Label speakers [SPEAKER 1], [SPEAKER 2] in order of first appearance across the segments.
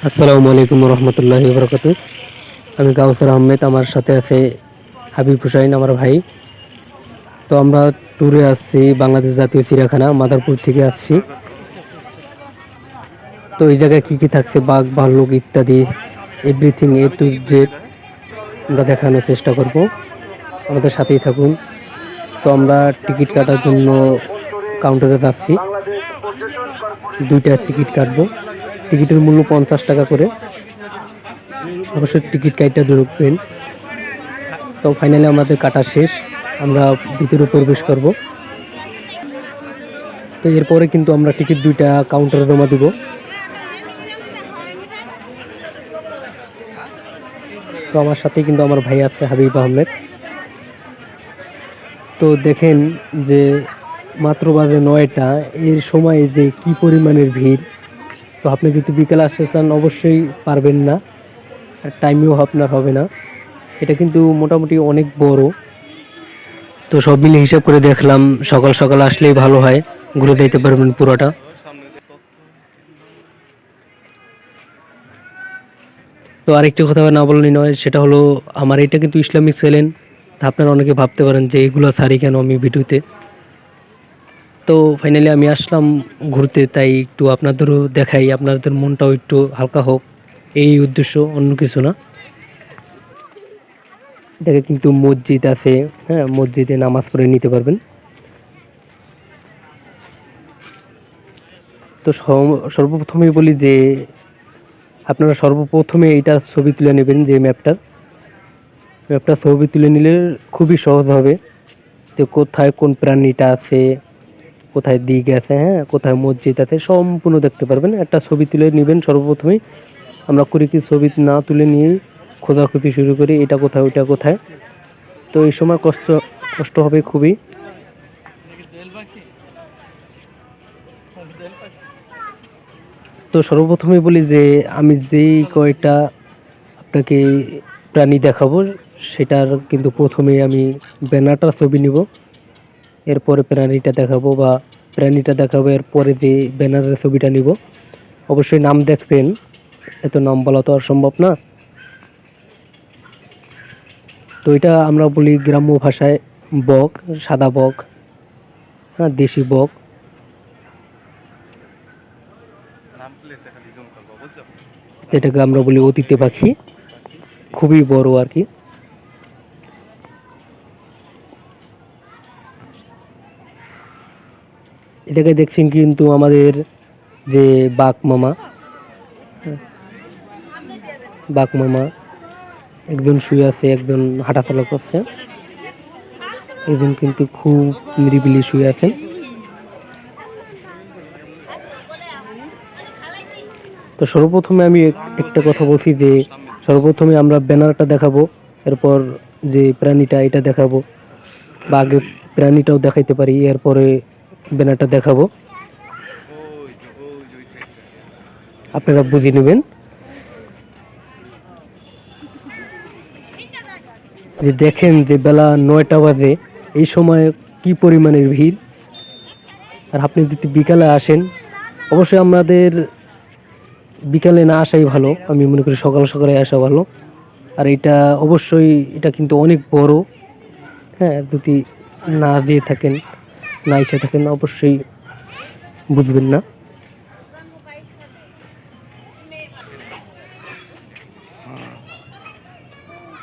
[SPEAKER 1] আসসালামু আলাইকুম রহমতুল্লাহি বরকাতু। আমি কাউসার আহমেদ, আমার সাথে আছে হাবিব হুসাইন আমার ভাই। তো আমরা ট্যুরে আসছি বাংলাদেশ জাতীয় চিড়িয়াখানা, মাদারপুর থেকে আসছি। তো এই জায়গায় কী কী থাকছে, বাঘ ভাল্লুক ইত্যাদি এভরিথিং এ টু জেড আমরা দেখানোর চেষ্টা করব, আমাদের সাথেই থাকুন। তো আমরা টিকিট কাটার জন্য কাউন্টারে যাচ্ছি, দুইটা টিকিট কাটবো। টিকিটের মূল্য 50 টাকা করে, অবশ্যই টিকিট কাইটটা ঢুকবেন। তো ফাইনালি আমাদের কাটা শেষ, আমরা ভিতরে প্রবেশ করব। তো এরপরে কিন্তু আমরা টিকিট দুইটা কাউন্টারে জমা দিব। তো আমার সাথে কিন্তু আমার ভাই আছে হাবিব আহমেদ। তো দেখেন যে মাত্র বাজে 9টা, এর সময় যে কি পরিমাণের ভিড়। তো আপনি যদি বিকেলে আসতে চান অবশ্যই পারবেন না, আর টাইমেও আপনার হবে না। এটা কিন্তু মোটামুটি অনেক বড়। তো সব মিলে হিসাব করে দেখলাম সকাল সকাল আসলেই ভালো হয়, ঘুরে দিতে পারবেন পুরোটা। তো আরেকটি কথা না বললেই নয়, সেটা হলো আমার এটা কিন্তু ইসলামিক চ্যানেল। আপনারা অনেকে ভাবতে পারেন যে এইগুলো সারি কেন আমি ভিডিওতে। তো ফাইনালি আমি আসলাম ঘুরতে, তাই একটু আপনাদেরও দেখাই, আপনাদের মনটাও একটু হালকা হোক, এই উদ্দেশ্য, অন্য কিছু না। দেখে কিন্তু মসজিদ আছে, হ্যাঁ, মসজিদে নামাজ পড়ে নিতে পারবেন। তো সর্বপ্রথমেই বলি যে আপনারা সর্বপ্রথমে এইটার ছবি তুলে নেবেন, যে ম্যাপটা ছবি তুলে নিলে খুবই সহজ হবে যে কোথায় কোন প্রাণীটা আছে, কোথায় দিক আছে, হ্যাঁ, কোথায় মসজিদ আছে, সম্পূর্ণ দেখতে পারবেন। একটা ছবি তুলে নেবেন সর্বপ্রথমেই। আমরা করি কি, ছবি না তুলে নিয়ে খোঁজাখুঁজি শুরু করি, এটা কোথায় ওইটা কোথায়। তো এই সময় কষ্ট হবে খুবই। তো সর্বপ্রথমে বলি যে আমি যেই কয়টা আপনাকে প্রাণী দেখাবো, সেটার কিন্তু প্রথমেই আমি ব্যানারটার ছবি নিব, এরপরে প্রাণীটা দেখাবো, এরপরে যে ব্যানারের ছবিটা নিব। অবশ্যই নাম দেখবেন, এত নাম বলা তো আর সম্ভব না। তো এটা আমরা বলি গ্রাম্য ভাষায় বক, সাদা বক, হ্যাঁ, দেশি বক। যেটাকে আমরা বলি অতিথি পাখি, খুবই বড় আর কি। এটাকে দেখছেন কিন্তু আমাদের যে বাঘ মামা একজন শুয়ে আছে, একজন হাঁটাচলা করছে, একজন কিন্তু খুব নিরিবিলি শুয়ে আছেন। তো সর্বপ্রথমে আমি একটা কথা বলছি যে সর্বপ্রথমে আমরা ব্যানারটা দেখাবো, এরপর যে প্রাণীটা এটা দেখাবো, বা আগে প্রাণীটাও দেখাইতে পারি, এরপরে ব্যানারটা দেখাবো, আপনারা বুঝে নেবেন। যে দেখেন যে বেলা 9টা বাজে, এই সময় কি পরিমাণের ভিড়। আর আপনি যদি বিকালে আসেন, অবশ্যই আমাদের বিকালে না আসাই ভালো, আমি মনে করি সকাল সকালে আসা ভালো। আর এটা অবশ্যই, এটা কিন্তু অনেক বড়, হ্যাঁ, যদি না যেয়ে থাকেন, না এসে থাকেন, অবশ্যই বুঝবেন না।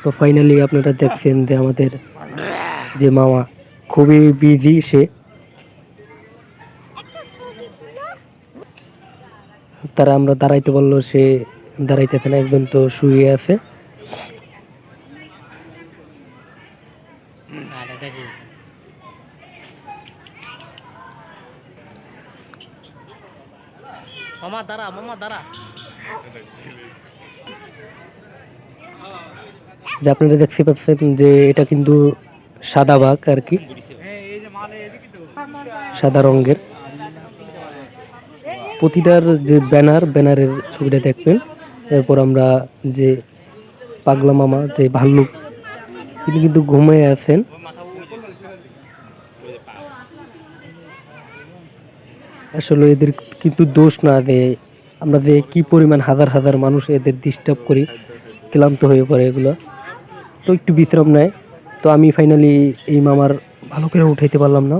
[SPEAKER 1] তো ফাইনালি আপনারা দেখছেন যে আমাদের যে মামা খুবই বিজি, তারা আমরা দাঁড়াইতে বললো, সে দাঁড়াইতেছে না, একজন তো শুয়ে আছে। যে আপনারা দেখতে পাচ্ছেন যে এটা কিন্তু সাদা বাঘ আর কি, সাদা রঙের। প্রতিটার যে ব্যানারের ছবিটা দেখবেন। এরপর আমরা যে পাগলা মামা, যে ভাল্লুক, তিনি কিন্তু ঘুমিয়ে আছেন। আসলে এদের কিন্তু দোষ না, যে আমরা যে কি পরিমাণ হাজার হাজার মানুষ এদের ডিস্টার্ব করি, ক্লান্ত হয়ে পড়ে এগুলো, তো একটু বিশ্রাম নেয়। তো আমি ফাইনালি এই মামার ভালো করে উঠাইতে পারলাম না।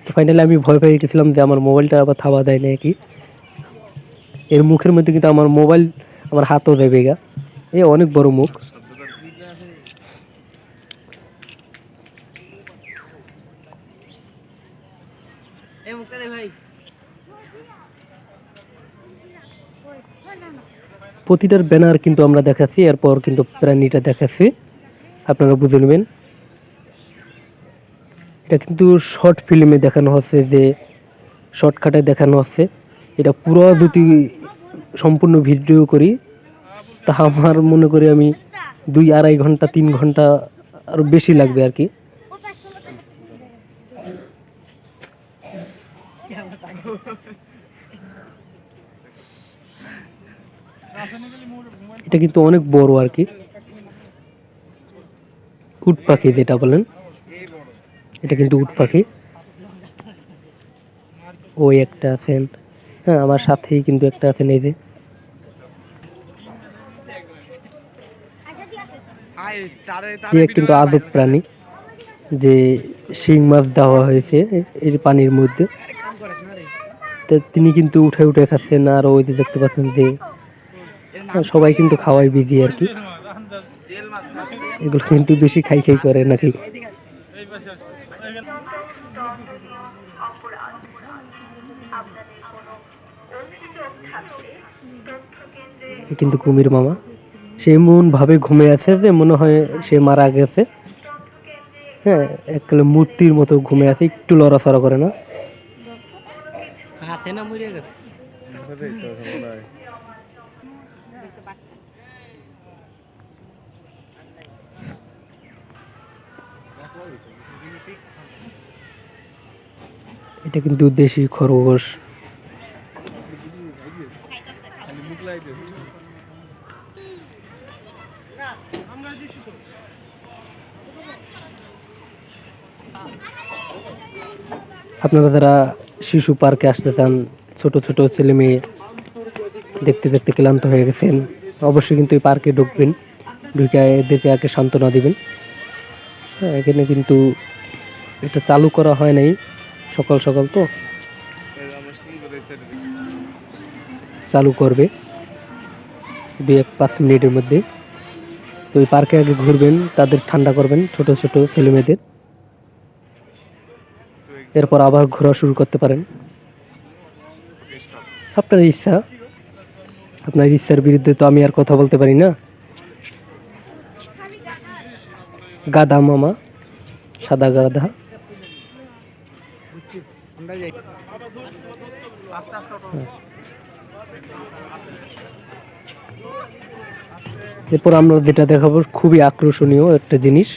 [SPEAKER 1] তো ফাইনালি আমি ভয় পেয়ে গেছিলাম যে আমার মোবাইলটা আবার থাবা দেয় নাকি। এর মুখের মধ্যে কিন্তু আমার মোবাইল, আমার হাতও দেবে গা, এ অনেক বড় মুখ। প্রতিটার ব্যানার কিন্তু আমরা দেখাচ্ছি, এরপর কিন্তু প্রাণীটা দেখাচ্ছি, আপনারা বুঝে নেবেন। এটা কিন্তু শর্ট ফিল্মে দেখানো হচ্ছে, যে শর্টকাটে দেখানো হচ্ছে। এটা পুরো যদি সম্পূর্ণ ভিডিও করি তা আমার মনে করি আমি 2-2.5 ঘন্টা 3 ঘন্টা আরও বেশি লাগবে আর কি। এটা কিন্তু অনেক বড় আর কি, উট পাখি যেটা বলেন, এটা কিন্তু উট পাখি। ওই একটা আছেন, হ্যাঁ আমার সাথেই কিন্তু একটা আছেন, এই যে কিন্তু আদব প্রাণী, যে শিং মাছ দেওয়া হয়েছে এই পানির মধ্যে, তো তিনি কিন্তু উঠে উঠে খাচ্ছেন। আর ওই যে দেখতে পাচ্ছেন যে সবাই কিন্তু খাওয়াই বিজি আর কি, এগুলো কিন্তু বেশি খাই খাই করে নাকি। কিন্তু কুমির মামা সে এমন ভাবে ঘুমিয়ে আছে যে মনে হয় সে মারা গেছে। হ্যাঁ, এককালে মূর্তির মতো ঘুমিয়ে আছে, একটু লড়াচড়া করে না। হাতে না মরে গেছে। এটা কিন্তু দেশি খরগোশ। আপনারা যারা শিশু পার্কে আসতে চান, ছোট ছোট ছেলে মেয়ে দেখতে দেখতে ক্লান্ত হয়ে গেছেন, অবশ্যই কিন্তু এই পার্কে ঢুকবেন, ঢুকে এদেরকে আগে সান্ত্বনা দিবেন। হ্যাঁ, এখানে কিন্তু এটা চালু করা হয় নাই, সকাল সকাল তো চালু করবে 2-5 মিনিটের মধ্যে। তো ওই পার্কে আগে ঘুরবেন, তাদের ঠান্ডা করবেন, ছোট ছোট ছেলে মেয়েদের, এরপর আবার ঘোরা শুরু করতে পারেন। আপনার ইচ্ছা, আপনার ইচ্ছার বিরুদ্ধে তো আমি আর কথা বলতে পারি না। গাধা মামা, সাদা গাধা। এরপর আমরা যেটা দেখাবো খুবই আকর্ষণীয় একটা জিনিস,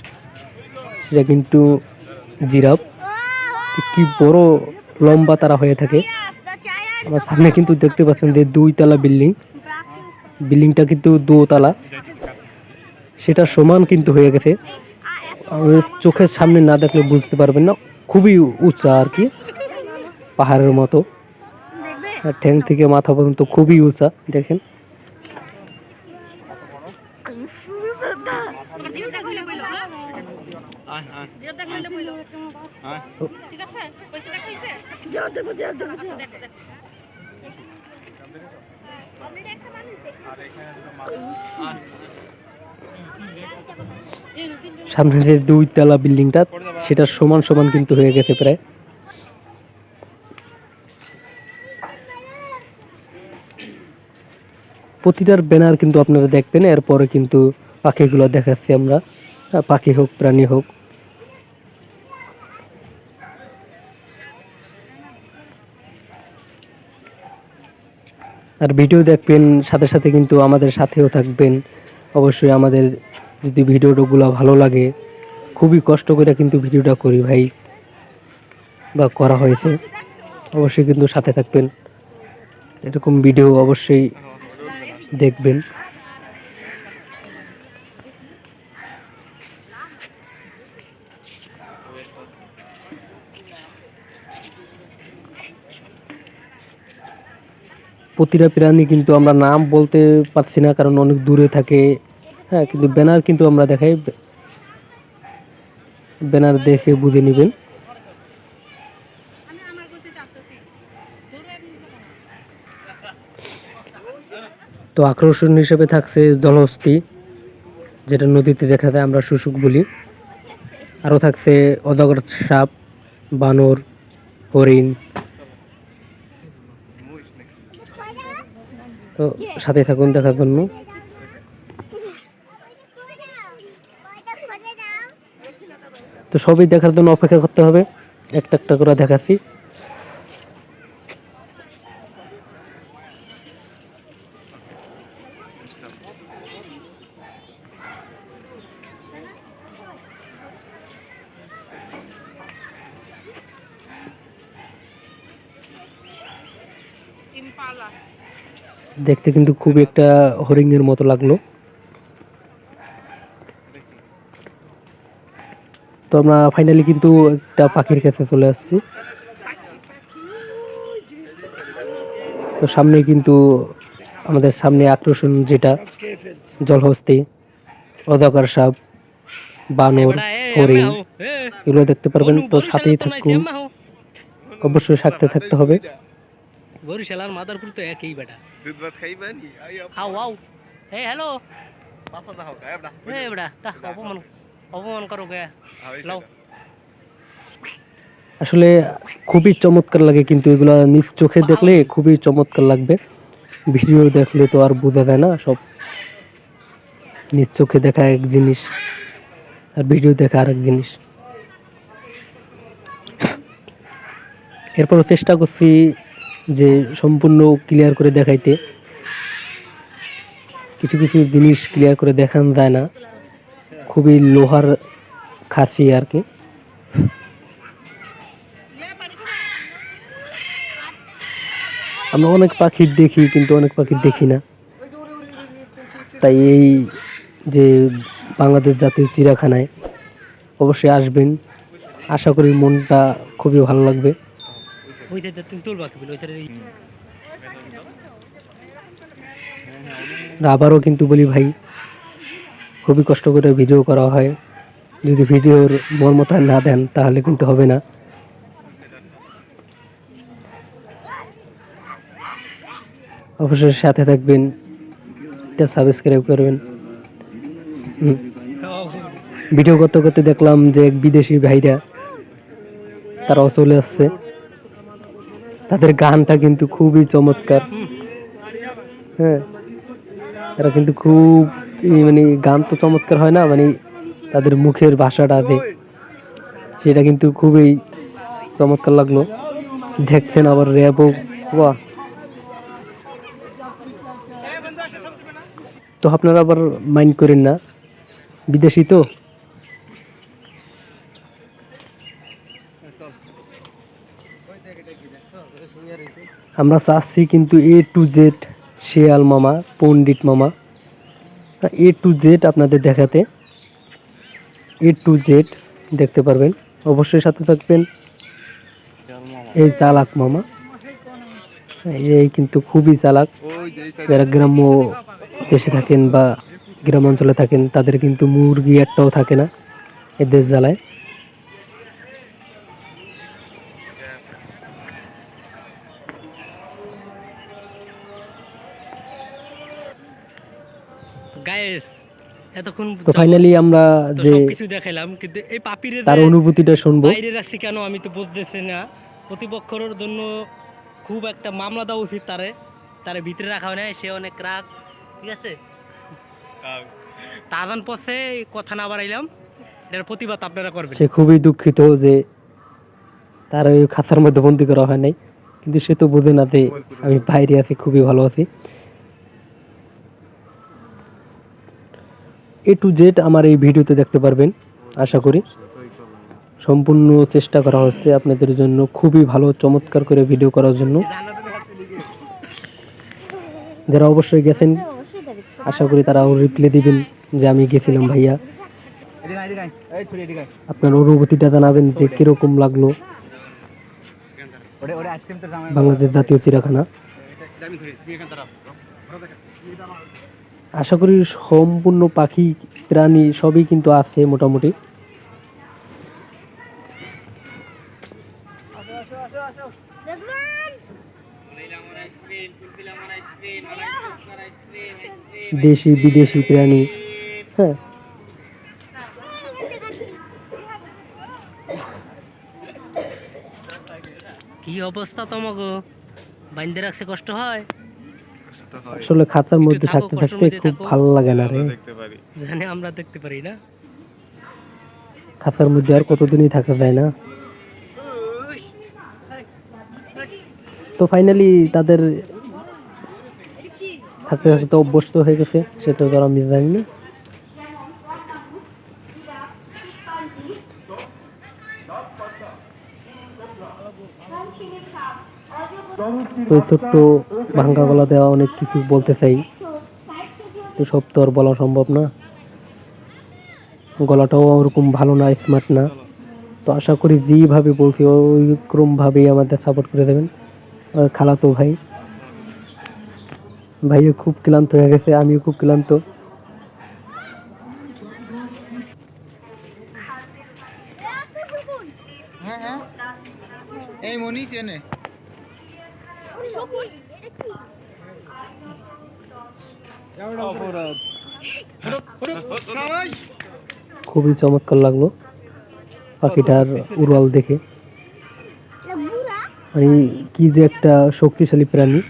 [SPEAKER 1] সেটা কিন্তু জিরাফ। কি বড় লম্বা তারা হয়ে থাকে। আমার সামনে কিন্তু দেখতে পাচ্ছেন যে 2 তলা বিল্ডিং, বিল্ডিংটা কিন্তু 2 তলা, সেটা সমান কিন্তু হয়ে গেছে। আমাদের চোখের সামনে না দেখলে বুঝতে পারবেন না, খুবই উঁচা আর কি, পাহাড়ের মতো। আর ঠ্যাং থেকে মাথা পর্যন্ত খুবই উঁচা, দেখেন। সামনে যে 2 তলা বিল্ডিংটা, সেটা সমান সমান কিন্তু হয়ে গেছে প্রায়। প্রতিটার ব্যানার কিন্তু আপনারা দেখবেন, এরপরে কিন্তু পাখিগুলো দেখাচ্ছি আমরা, পাখি হোক প্রাণী হোক। আর ভিডিও দেখবেন, সাথে সাথে কিন্তু আমাদের সাথেও থাকবেন। অবশ্যই আমাদের যদি ভিডিওগুলো ভালো লাগে, খুবই কষ্ট করে কিন্তু ভিডিওটা করি ভাই, বা করা হয়েছে, অবশ্যই কিন্তু সাথে থাকবেন, এরকম ভিডিও অবশ্যই দেখবেন। প্রতিটা প্রাণী কিন্তু আমরা নাম বলতে পারছি না, কারণ অনেক দূরে থাকে। হ্যাঁ, কিন্তু ব্যানার কিন্তু আমরা দেখাই, ব্যানার দেখে বুঝে নেবেন। তো আকর্ষণ হিসেবে থাকছে জলহস্তী, যেটা নদীতে দেখা যায়, আমরা শুশুক বলি। আরও থাকছে অজগর সাপ, বানর, হরিণ। তো সাথে থাকুন দেখার জন্য। তো সবই দেখার জন্য অপেক্ষা করতে হবে, একটা একটা করে দেখাচ্ছি। দেখতে কিন্তু খুবই একটা হরিণের মতো লাগলো। তো আমরা ফাইনালি কিন্তু একটা পাখির কাছে চলে আসছি। তো সামনে কিন্তু আমাদের সামনে আকর্ষণ যেটা জলহস্তী, অজগর সাপ, বানর, হরিণ, এগুলো দেখতে পারবেন। তো সাথেই থাকুন, অবশ্যই সাথে থাকতে হবে।
[SPEAKER 2] বরিশালার মাদারপুর তো একই বেটা। দুধ ভাত খাইবা নি? খাও আও। হে হ্যালো। পাছা দাও গায় বেটা। হে বেটা, তা অপমান করো গে। লাও।
[SPEAKER 1] আসলে খুবই চমৎকার লাগে, কিন্তু এগুলা নিজ চোখে দেখলে খুবই চমৎকার লাগবে। ভিডিও দেখলে তো আর বোঝা যায় না সব। নিজ চোখে দেখা এক জিনিস, আর ভিডিও দেখা আরেক জিনিস। এরপরও চেষ্টা করছি যে সম্পূর্ণ ক্লিয়ার করে দেখাইতে। কিছু কিছু জিনিস ক্লিয়ার করে দেখানো যায় না, খুবই লোহার খাসি আর কি। আমরা অনেক পাখি দেখি, কিন্তু অনেক পাখি দেখি না। তাই এই যে বাংলাদেশ জাতীয় চিড়িয়াখানায় অবশ্যই আসবেন, আশা করি মনটা খুবই ভালো লাগবে। আবারও কিন্তু বলি ভাই, খুবই কষ্ট করে ভিডিও করা হয়, যদি ভিডিওর মর্মতা না দেন তাহলে কিন্তু হবে না। অবশ্যই সাথে থাকবেন, সাবস্ক্রাইব করবেন। ভিডিও করতে করতে দেখলাম যে এক বিদেশি ভাইরা তারাও চলে আসছে। তাদের গানটা কিন্তু খুবই চমৎকার। হ্যাঁ, এরা কিন্তু খুব মানে গান তো চমৎকার হয় না, মানে তাদের মুখের ভাষাটা সেটা কিন্তু খুবই চমৎকার লাগলো। দেখছেন আবার র্যাপও। বাহ! তো আপনারা আবার মাইন্ড করেন না, বিদেশি তো। আমরা চাচ্ছি কিন্তু A to Z শেয়াল মামা, পণ্ডিত মামা, A to Z আপনাদের দেখাতে। A to Z দেখতে পারবেন, অবশ্যই সাথে থাকবেন। এই চালাক মামা, এই কিন্তু খুবই চালাক। যারা গ্রাম্য দেশে থাকেন বা গ্রাম অঞ্চলে থাকেন, তাদের কিন্তু মুরগি একটাও থাকে না এদের জ্বালায়। তো ফাইনালি আমরা যে
[SPEAKER 2] দেখাইলাম, কিন্তু এই পাপিরে
[SPEAKER 1] তার অনুভূতিটা শুনবো।
[SPEAKER 2] বাইরে রাখছি কেন আমি তো বুঝতেছি না। প্রতিপক্ষের জন্য খুব একটা মামলা দেওয়া উচিত, তারে ভিতরে রাখা হয় না, সে অনেক রাগ। ঠিক আছে, তাজান পথে কথা না বাড়াইলাম, এটার প্রতিবাদ আপনারা করবেন।
[SPEAKER 1] সে খুবই দুঃখিত যে তার ওই খাঁচার মধ্যে বন্দি করা হয় নাই, কিন্তু সে তো বোঝে না যে আমি বাইরে আছি, খুবই ভালো আছি। A to Z আমার এই ভিডিওতে দেখতে পারবেন, আশা করি। সম্পূর্ণ চেষ্টা করা হচ্ছে আপনাদের জন্য খুবই ভালো চমৎকার করে ভিডিও করার জন্য। যারা অবশ্যই গেছেন, আশা করি তারাও রিপ্লাই দিবেন যে আমি গেছিলাম ভাইয়া। আপনার অনুভূতিটা জানাবেন যে কিরকম লাগলো বাংলাদেশ জাতীয় চিড়িয়াখানা। আশা করি সম্পূর্ণ পাখি প্রাণী সবই কিন্তু আছে মোটামুটি। দেশি বিদেশি প্রাণী, হ্যাঁ।
[SPEAKER 2] কি অবস্থা তোমাগো, বাইন্দে রাখতে কষ্ট হয়?
[SPEAKER 1] আসলে খাঁচার
[SPEAKER 2] একটু
[SPEAKER 1] মধ্যে
[SPEAKER 2] থাকো,
[SPEAKER 1] থাকতে
[SPEAKER 2] কষ্টের
[SPEAKER 1] থাকতে
[SPEAKER 2] মধ্যে
[SPEAKER 1] খুব
[SPEAKER 2] থাকো।
[SPEAKER 1] ভালো লাগে না রে।
[SPEAKER 2] জানি আমরা দেখতে পারি না।
[SPEAKER 1] খাঁচার মধ্যে আর কতদিনই থাকা যায় না। তো ফাইনালি তাদের থাকতে থাকতে অভ্যস্ত হয়ে গেছে, সেটা তো আর আমি জানি না। তো ছোট্ট ভাঙ্গা গলা দেওয়া অনেক কিছু বলতে চাই, তো সব তো আর বলা সম্ভব না। গলাটাও ওরকম ভালো না, স্মার্ট না। তো আশা করি যেভাবে বলছি ওইরকমভাবেই আমাদের সাপোর্ট করে দেবেন। আর খালাতো ভাই, ভাইও খুব ক্লান্ত হয়ে গেছে, আমিও খুব ক্লান্ত।
[SPEAKER 3] হ্যাঁ হ্যাঁ এই মনি চেনে
[SPEAKER 1] খুবই চমৎকার লাগলো পাখিটার উড়াল দেখে। মানে কি যে একটা শক্তিশালী প্রাণী।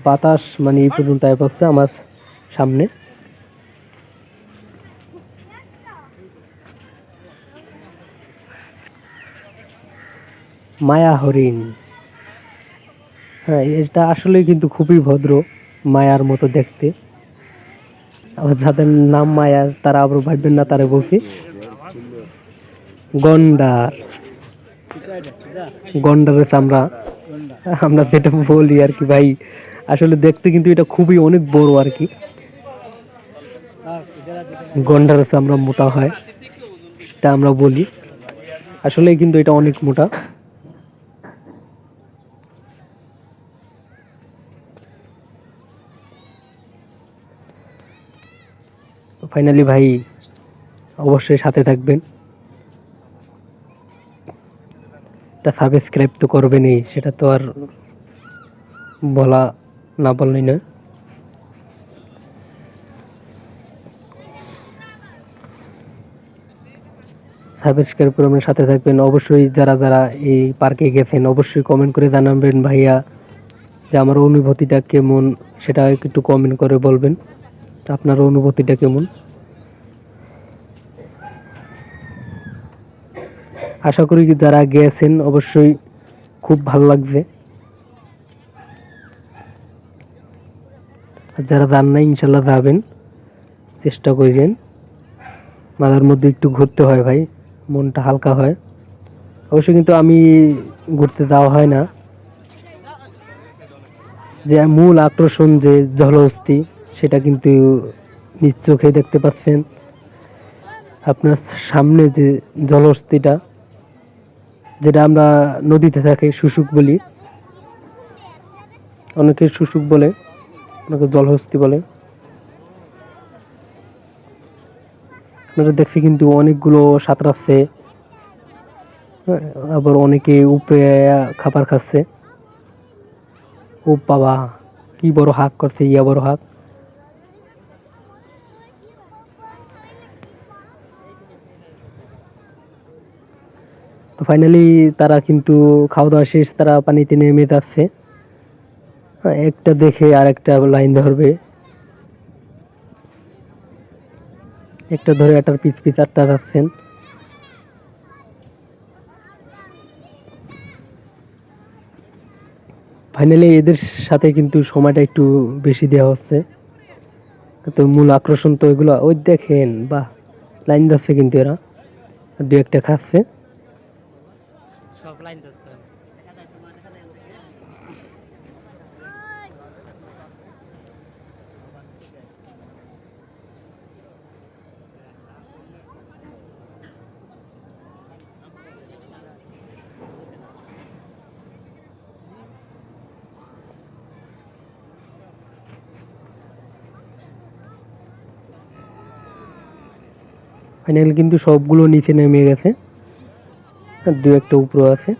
[SPEAKER 1] বাতাস মানে এই পর্যন্ত আয় পাচ্ছে আমার সামনে। মায়া হরিণ, হ্যাঁ এটা আসলে কিন্তু খুবই ভদ্র, মায়ার মতো দেখতে। আবার যাদের নাম মায়া তারা আবার ভাববেন না তারা বলছি। গন্ডার, গন্ডারের চামড়া আমরা যেটা বলি আর কি ভাই, আসলে দেখতে কিন্তু এটা খুবই অনেক বড় আর কি। গন্ডারের চামড়া মোটা হয় এটা আমরা বলি, আসলে কিন্তু এটা অনেক মোটা। ফাইনালি ভাই অবশ্যই সাথে থাকবেন। এটা সাবস্ক্রাইব তো করবেনই, সেটা তো আর বলা না বললেই না। সাবস্ক্রাইব করে আমার সাথে থাকবেন। অবশ্যই যারা যারা এই পার্কে গেছেন অবশ্যই কমেন্ট করে জানাবেন ভাইয়া যে আমার অনুভূতিটা কেমন, সেটা একটু কমেন্ট করে বলবেন আপনার অনুভূতিটা কেমন। আশা করি যারা গেছেন অবশ্যই খুব ভালো লাগছে, আর যারা যান নাই ইনশাল্লাহ যাবেন, চেষ্টা করবেন। মাথার মধ্যে একটু ঘুরতে হয় ভাই, মনটা হালকা হয়। অবশ্যই কিন্তু আমি ঘুরতে যাওয়া হয় না, যে মূল আকর্ষণ যে জলহস্তী সেটা কিন্তু নিজ চোখে দেখতে পাচ্ছেন। আপনার সামনে যে জলহস্তীটা, যেটা আমরা নদীতে থাকে শুশুক বলি, অনেকে শুশুক বলে, অনেকে জলহস্তি বলে। আপনারা দেখছি কিন্তু অনেকগুলো সাঁতরাচ্ছে, আবার অনেকে উপরে খাবার খাচ্ছে। ও বাবা, কি বড় হাঁক করছে, ইয়া বড় হাঁক। তো ফাইনালি তারা কিন্তু খাওয়া দাওয়া শেষ, তারা পানিতে নেমে যাচ্ছে। একটা দেখে আর একটা লাইন ধরবে, একটা ধরে একটার পিছ পিছ আটটা যাচ্ছেন। ফাইনালি এদের সাথে কিন্তু সময়টা একটু বেশি দেওয়া হচ্ছে। তো মূল আকর্ষণ তো এগুলো, ওই দেখেন বাহ, লাইন ধরছে কিন্তু এরা, দু একটা খাচ্ছে।
[SPEAKER 2] সব লাইন ধরছে।
[SPEAKER 1] ফাইনালি কিন্তু সবগুলো নিচে নেমে গেছে, আর দু একটা উপরে আছে।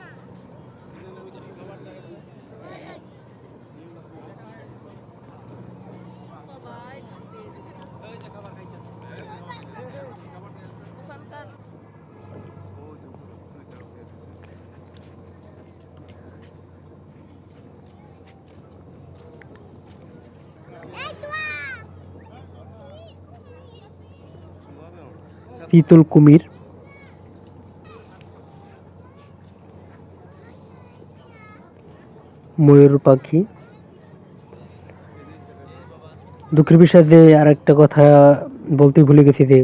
[SPEAKER 1] চিতল কুমির, ময়ূর পাখি। দুঃখের বিষয় যে আর একটা কথা বলতে ভুলে গেছি, যে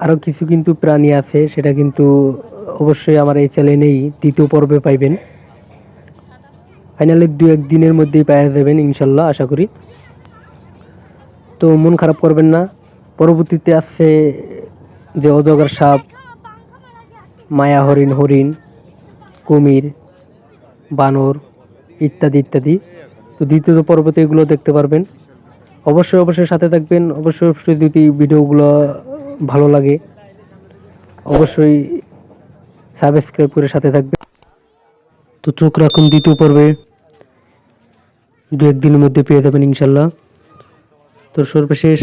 [SPEAKER 1] আরও কিছু কিন্তু প্রাণী আছে, সেটা কিন্তু অবশ্যই আমার এই চ্যানেলেই দ্বিতীয় পর্বে পাইবেন। ফাইনালি দু একদিনের মধ্যেই পাওয়া যাবেন ইনশাল্লাহ, আশা করি। তো মন খারাপ করবেন না, পরবর্তীতে আসছে যে অজগর সাপ, মায়া হরিণ, কুমির, বানর ইত্যাদি ইত্যাদি। তো দ্বিতীয় পর্বতে এগুলো দেখতে পারবেন। অবশ্যই সাথে থাকবেন। অবশ্যই যদি ভিডিওগুলো ভালো লাগে অবশ্যই সাবস্ক্রাইব করে সাথে থাকবেন। তো চোখ রাখুন দ্বিতীয় পর্বে, দু একদিনের মধ্যে পেয়ে যাবেন ইনশাল্লাহ। তো সর্বশেষ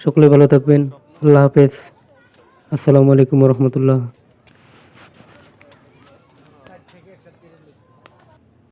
[SPEAKER 1] সকলে ভালো থাকবেন। আল্লাহ হাফেজ। আসসালামু আলাইকুম রহমতুল্লাহ।